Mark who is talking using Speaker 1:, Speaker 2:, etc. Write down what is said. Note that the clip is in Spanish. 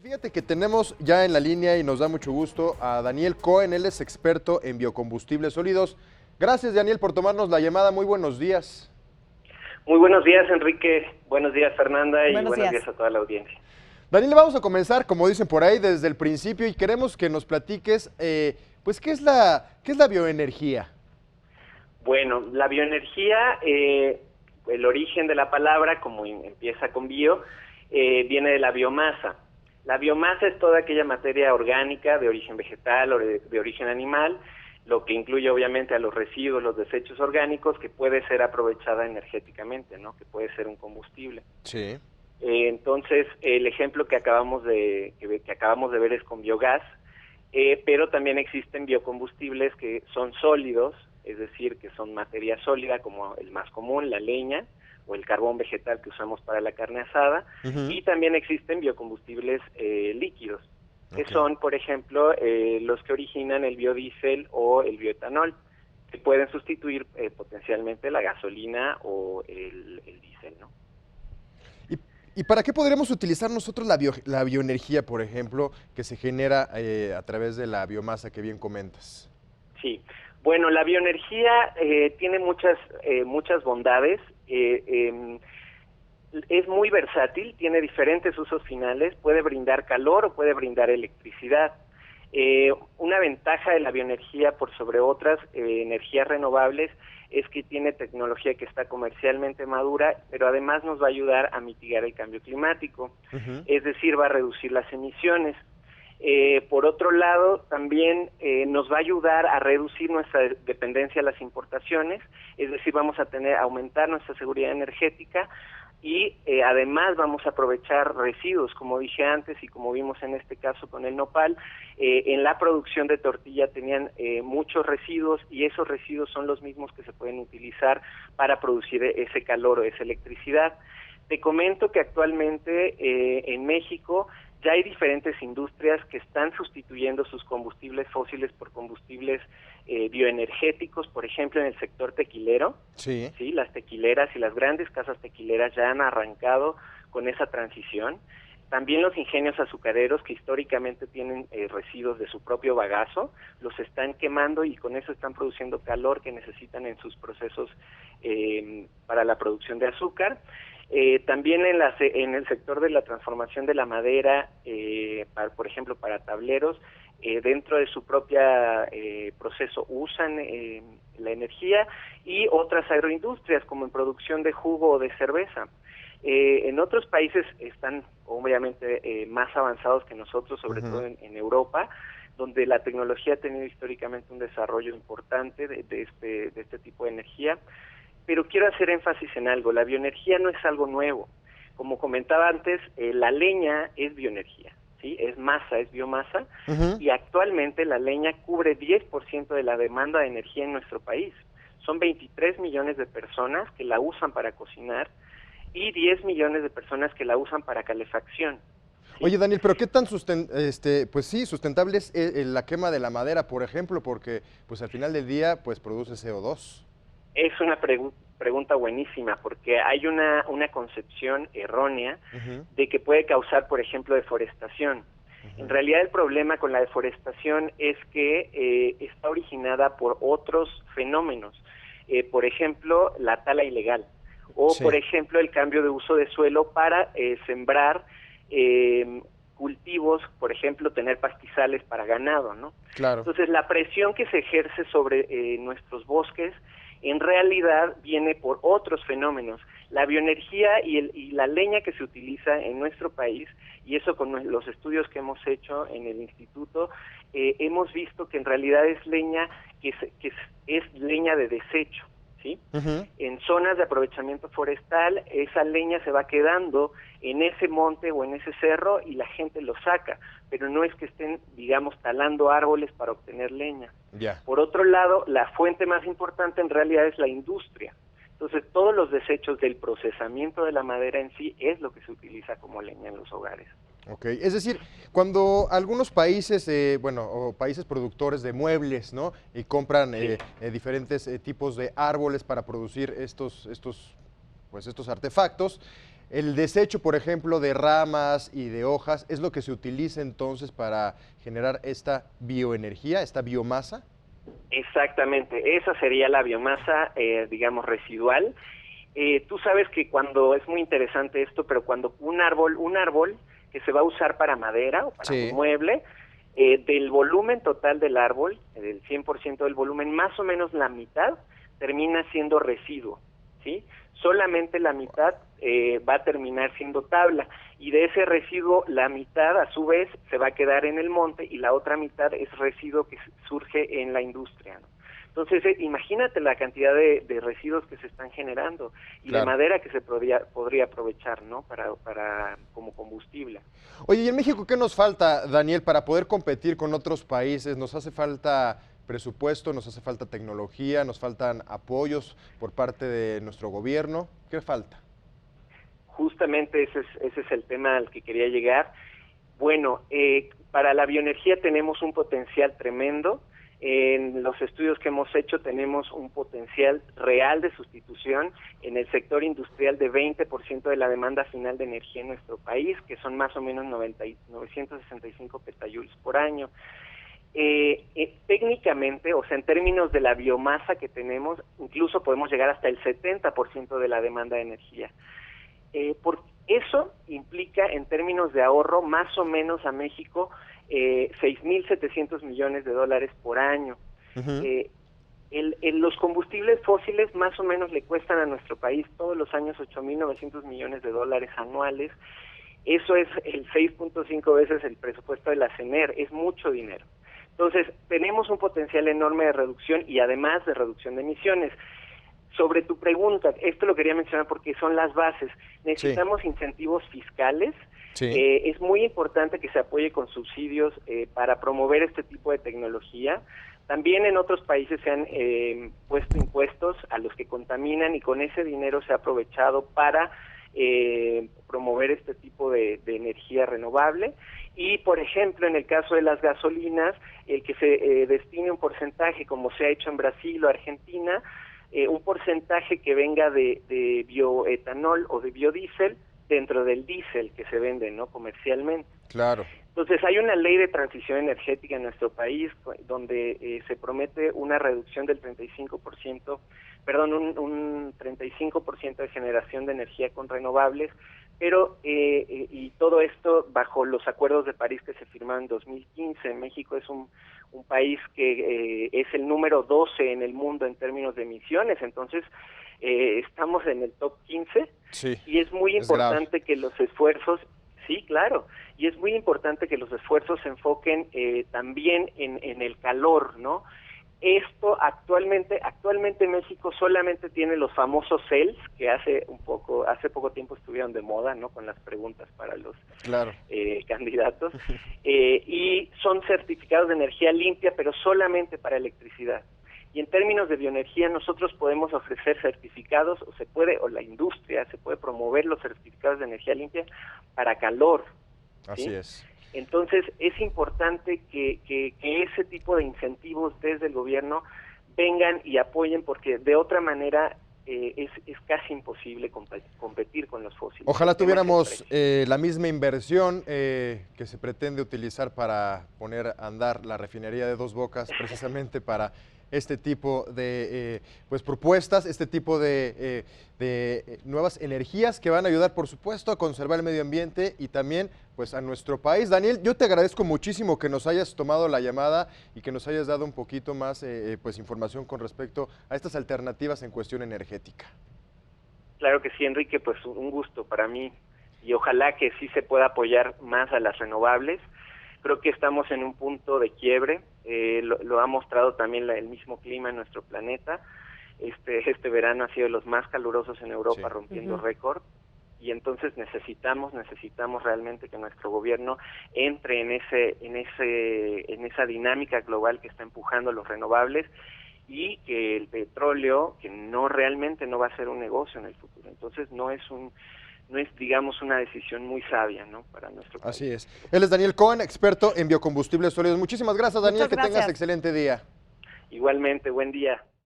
Speaker 1: Fíjate que tenemos ya en la línea y nos da mucho gusto a Daniel Cohen, él es experto en biocombustibles sólidos. Gracias, Daniel, por tomarnos la llamada. Muy buenos días.
Speaker 2: Muy buenos días, Enrique. Buenos días, Fernanda, y
Speaker 3: Buenos
Speaker 2: buenos
Speaker 3: días.
Speaker 2: días a toda la audiencia.
Speaker 1: Daniel, vamos a comenzar, como dicen por ahí, desde el principio y queremos que nos platiques, pues, ¿qué es la bioenergía?
Speaker 2: Bueno, la bioenergía, el origen de la palabra, como empieza con bio, viene de la biomasa. La biomasa es toda aquella materia orgánica de origen vegetal o de origen animal, lo que incluye obviamente a los residuos, los desechos orgánicos, que puede ser aprovechada energéticamente, ¿no? Que puede ser un combustible.
Speaker 1: Sí.
Speaker 2: Entonces, el ejemplo que acabamos de ver es con biogás, pero también existen biocombustibles que son sólidos, es decir, que son materia sólida, como el más común, la leña, o el carbón vegetal que usamos para la carne asada, y también existen biocombustibles líquidos, que son, por ejemplo, los que originan el biodiesel o el bioetanol, que pueden sustituir potencialmente la gasolina o el diésel, ¿no?
Speaker 1: ¿Y para qué podríamos utilizar nosotros la bioenergía, por ejemplo, que se genera a través de la biomasa que bien comentas?
Speaker 2: Sí, bueno, la bioenergía tiene muchas bondades, es muy versátil, tiene diferentes usos finales, puede brindar calor o puede brindar electricidad. Una ventaja de la bioenergía por sobre otras energías renovables es que tiene tecnología que está comercialmente madura, pero además nos va a ayudar a mitigar el cambio climático, es decir, va a reducir las emisiones. Por otro lado, también nos va a ayudar a reducir nuestra dependencia a las importaciones, es decir, vamos a aumentar nuestra seguridad energética y además vamos a aprovechar residuos, como dije antes y como vimos en este caso con el nopal. En la producción de tortilla tenían muchos residuos y esos residuos son los mismos que se pueden utilizar para producir ese calor o esa electricidad. Te comento que actualmente en México ya hay diferentes industrias que están sustituyendo sus combustibles fósiles por combustibles bioenergéticos, por ejemplo en el sector tequilero.
Speaker 1: Sí.
Speaker 2: Sí, las tequileras y las grandes casas tequileras ya han arrancado con esa transición. También los ingenios azucareros, que históricamente tienen residuos de su propio bagazo, los están quemando y con eso están produciendo calor que necesitan en sus procesos para la producción de azúcar. También en el sector de la transformación de la madera, por ejemplo, para tableros, dentro de su propia proceso usan la energía, y otras agroindustrias como en producción de jugo o de cerveza. En otros países están obviamente más avanzados que nosotros, sobre todo en Europa, donde la tecnología ha tenido históricamente un desarrollo importante de este tipo de energía. Pero quiero hacer énfasis en algo, la bioenergía no es algo nuevo. Como comentaba antes, la leña es bioenergía, ¿sí? Es masa, es biomasa, y actualmente la leña cubre 10% de la demanda de energía en nuestro país. Son 23 millones de personas que la usan para cocinar y 10 millones de personas que la usan para calefacción. ¿Sí?
Speaker 1: Oye, Daniel, pero ¿qué tan sustentable es la quema de la madera, por ejemplo? Porque pues al final del día pues produce CO2.
Speaker 2: Es una pregunta buenísima, porque hay una concepción errónea de que puede causar, por ejemplo, deforestación. En realidad el problema con la deforestación es que está originada por otros fenómenos, por ejemplo, la tala ilegal, o por ejemplo el cambio de uso de suelo para sembrar cultivos, por ejemplo, tener pastizales para ganado, ¿no?
Speaker 1: Claro.
Speaker 2: Entonces la presión que se ejerce sobre nuestros bosques en realidad viene por otros fenómenos. La bioenergía y la leña que se utiliza en nuestro país, y eso con los estudios que hemos hecho en el instituto, hemos visto que en realidad es leña que es leña de desecho, ¿sí? En zonas de aprovechamiento forestal, esa leña se va quedando en ese monte o en ese cerro y la gente lo saca, pero no es que estén, digamos, talando árboles para obtener leña. Por otro lado, la fuente más importante en realidad es la industria. Entonces, todos los desechos del procesamiento de la madera en sí es lo que se utiliza como leña en los hogares.
Speaker 1: Ok, es decir, cuando algunos países, o países productores de muebles, ¿no? Y compran diferentes tipos de árboles para producir estos artefactos, El desecho, por ejemplo, de ramas y de hojas, ¿es lo que se utiliza entonces para generar esta bioenergía, esta biomasa?
Speaker 2: Exactamente, esa sería la biomasa, digamos, residual. Tú sabes que cuando, es muy interesante esto, pero cuando un árbol que se va a usar para madera o para un
Speaker 1: Sí,
Speaker 2: mueble, del volumen total del árbol, del 100% del volumen, más o menos la mitad termina siendo residuo, ¿sí? Solamente la mitad va a terminar siendo tabla, y de ese residuo la mitad a su vez se va a quedar en el monte y la otra mitad es residuo que surge en la industria, ¿no? Entonces, imagínate la cantidad de residuos que se están generando y de
Speaker 1: claro.
Speaker 2: madera que se podría aprovechar, ¿no? Para como combustible.
Speaker 1: Oye, ¿y en México qué nos falta, Daniel, para poder competir con otros países? ¿Nos hace falta presupuesto, nos hace falta tecnología, nos faltan apoyos por parte de nuestro gobierno? ¿Qué falta?
Speaker 2: Justamente ese es el tema al que quería llegar. Bueno, para la bioenergía tenemos un potencial tremendo. En los estudios que hemos hecho tenemos un potencial real de sustitución en el sector industrial de 20% de la demanda final de energía en nuestro país, que son más o menos 965 petayules por año. Técnicamente, o sea, en términos de la biomasa que tenemos, incluso podemos llegar hasta el 70% de la demanda de energía. Por eso implica en términos de ahorro más o menos a México 6.700 millones de dólares por año.
Speaker 1: Ujú.
Speaker 2: Los combustibles fósiles más o menos le cuestan a nuestro país todos los años 8.900 millones de dólares anuales. Eso es el 6.5 veces el presupuesto de la CENER, es mucho dinero. Entonces, tenemos un potencial enorme de reducción y además de reducción de emisiones. Sobre tu pregunta, esto lo quería mencionar porque son las bases.
Speaker 1: Sí,
Speaker 2: Necesitamos incentivos fiscales.
Speaker 1: sí.
Speaker 2: Es muy importante que se apoye con subsidios para promover este tipo de tecnología. También en otros países se han puesto impuestos a los que contaminan y con ese dinero se ha aprovechado para promover este tipo de energía renovable. Y, por ejemplo, en el caso de las gasolinas, el que se destine un porcentaje, como se ha hecho en Brasil o Argentina, un porcentaje que venga de bioetanol o de biodiesel dentro del diésel que se vende, ¿no?, comercialmente.
Speaker 1: Claro.
Speaker 2: Entonces, hay una ley de transición energética en nuestro país donde se promete una reducción del 35%, perdón, un 35% de generación de energía con renovables, pero y todo esto bajo los acuerdos de París que se firmaron en 2015. México es un país que es el número 12 en el mundo en términos de emisiones, entonces estamos en el top 15
Speaker 1: Sí,
Speaker 2: y es muy
Speaker 1: es grave.
Speaker 2: importante que los esfuerzos, sí, claro, y es muy importante que los esfuerzos se enfoquen también en el calor, ¿no? Esto actualmente México solamente tiene los famosos CELS, que hace poco tiempo estuvieron de moda, ¿no?, con las preguntas para los
Speaker 1: Claro.
Speaker 2: candidatos, y son certificados de energía limpia, pero solamente para electricidad. Y en términos de bioenergía nosotros podemos ofrecer certificados, o la industria se puede promover los certificados de energía limpia para calor,
Speaker 1: Así
Speaker 2: ¿sí?
Speaker 1: es.
Speaker 2: Entonces es importante que ese tipo de incentivos desde el gobierno vengan y apoyen, porque de otra manera es casi imposible competir con los fósiles.
Speaker 1: Ojalá
Speaker 2: El tema es el
Speaker 1: tuviéramos
Speaker 2: precio.
Speaker 1: la misma inversión que se pretende utilizar para poner a andar la refinería de Dos Bocas, precisamente para este tipo de pues propuestas, este tipo de nuevas energías que van a ayudar, por supuesto, a conservar el medio ambiente y también pues a nuestro país. Daniel, yo te agradezco muchísimo que nos hayas tomado la llamada y que nos hayas dado un poquito más pues información con respecto a estas alternativas en cuestión energética.
Speaker 2: Claro que sí, Enrique, pues un gusto para mí y ojalá que sí se pueda apoyar más a las renovables. Creo que estamos en un punto de quiebre, lo ha mostrado también el mismo clima en nuestro planeta. Este verano ha sido de los más calurosos en Europa,
Speaker 1: Sí.
Speaker 2: rompiendo récord, y entonces necesitamos realmente que nuestro gobierno entre en esa dinámica global que está empujando los renovables, y que el petróleo, que realmente no va a ser un negocio en el futuro. Entonces no es digamos una decisión muy sabia, ¿no?, para nuestro país.
Speaker 1: Así es. Él es Daniel Cohen, experto en biocombustibles sólidos. Muchísimas gracias, Daniel,
Speaker 3: Muchas
Speaker 1: que tengas
Speaker 3: gracias.
Speaker 1: excelente día.
Speaker 2: Igualmente, buen día.